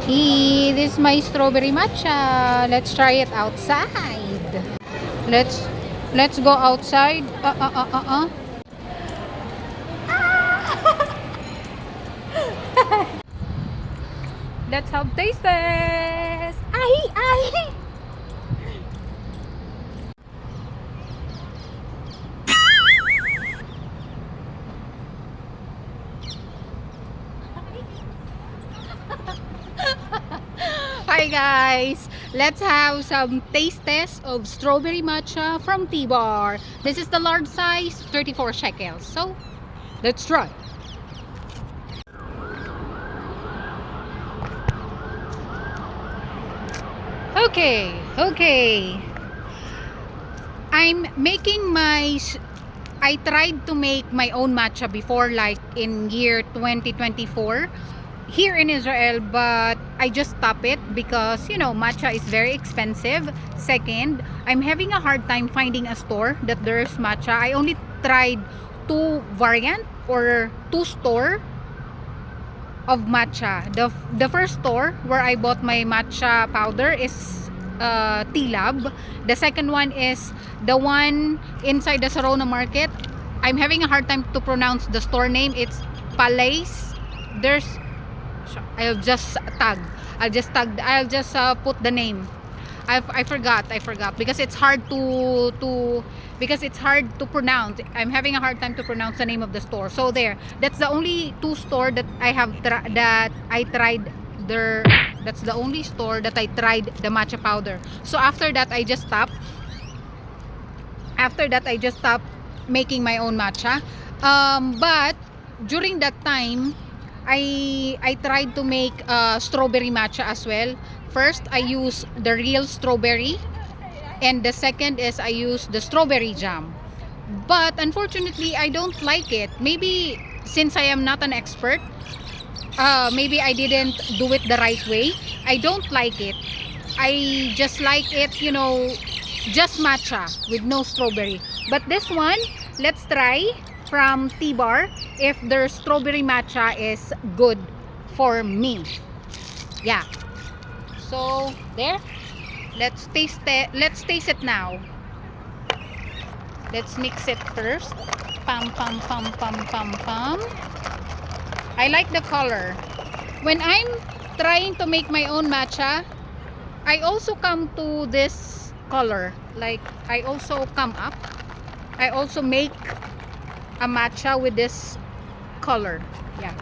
This is my strawberry matcha. Let's try it outside. Let's let's go outside. Let's have taste test. Ay. Hi guys, let's have some taste test of strawberry matcha from T-Bar. This is the large size, 34 shekels. So, let's try. Okay. I tried to make my own matcha before, like in year 2024 here in Israel, but I just stopped it because matcha is very expensive. Second, I'm having a hard time finding a store that there's matcha. I only tried two variant or two store of matcha. The first store where I bought my matcha powder is T-Lab. The second one is the one inside the Sarona market. I'm having a hard time to pronounce the store name. It's Palace. I'll just put the name. I forgot because it's hard to pronounce. I'm having a hard time to pronounce the name of the store. So that's the only two store that I tried there. That's the only store that I tried the matcha powder. So after that I just stopped making my own matcha. But during that time I tried to make strawberry matcha as well. First I use the real strawberry, and the second is I use the strawberry jam. But unfortunately I don't like it. Maybe since I am not an expert, maybe I didn't do it the right way. I don't like it. I just like it, just matcha with no strawberry. But this one, let's try from T-Bar if their strawberry matcha is good for me. Yeah. So there. Let's taste it now. Let's mix it first. Pam. I like the color. When I'm trying to make my own matcha, I also come to this color. Like I also make a matcha with this color. Yeah.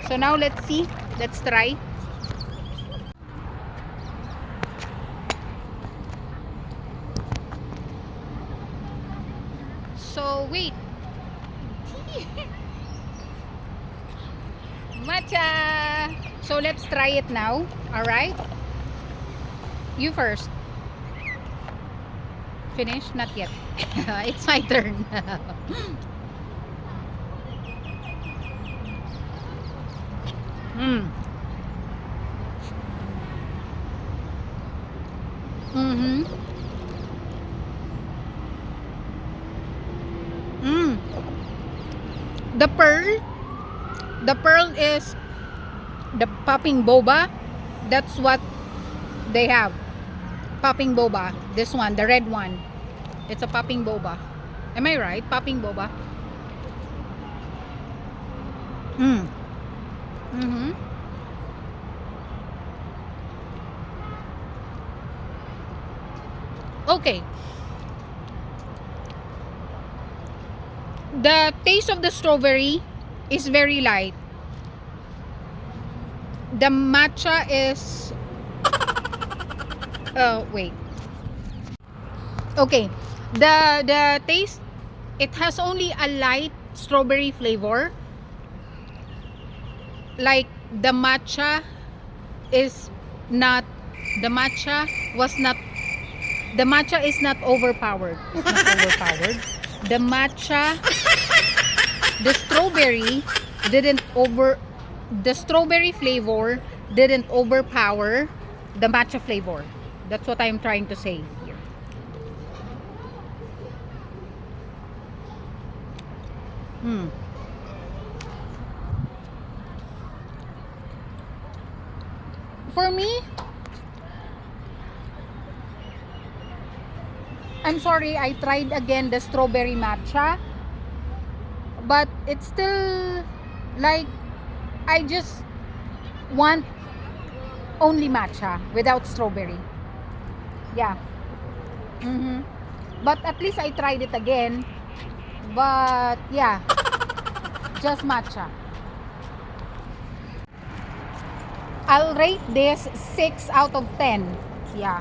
So now let's see. Let's try. So wait. Matcha. So let's try it now. All right. You first. Finish? Not yet. It's my turn. The pearl is the popping boba. That's what they have. Popping boba. This one, the red one. It's a popping boba. Am I right? Popping boba. Okay. The taste of the strawberry is very light. The matcha is wait. Okay. The taste, it has only a light strawberry flavor. Like the matcha is not the matcha is not overpowered. It's not overpowered. The matcha, the strawberry flavor didn't overpower the matcha flavor. That's what I'm trying to say here. For me, I'm sorry, I tried again the strawberry matcha, but it's still like I just want only matcha without strawberry. Yeah. Mm-hmm. But at least I tried it again. But yeah, just matcha. I'll rate this 6 out of 10. Yeah.